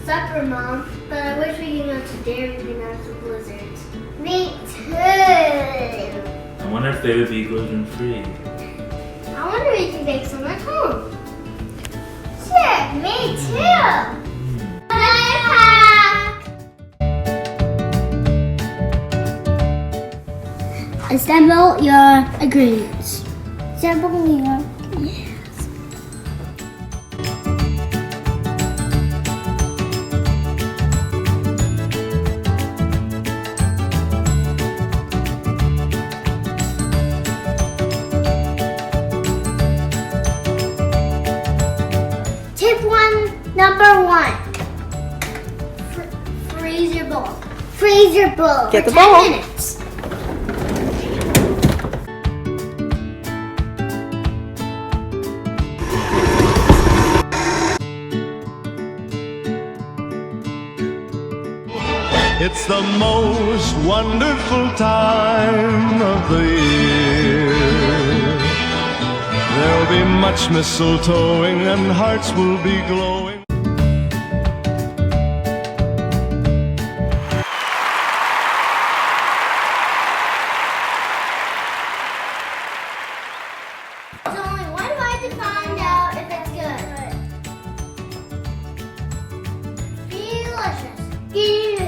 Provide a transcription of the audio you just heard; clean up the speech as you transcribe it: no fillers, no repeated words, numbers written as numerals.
Supper, Mom, but I wish we could go to Dairy Queen after blizzards. Me too. I wonder if they would be gluten-free. I wonder if we can make some at home. Sure, me too. Life hack. Assemble your ingredients. Assemble your Tip number one. Freeze your bowl. Freeze your bowl Get for the 10 bowl. minutes. It's the most wonderful time of the year. There'll be much mistletoeing and hearts will be glowing. There's only one way to find out if it's good. Delicious.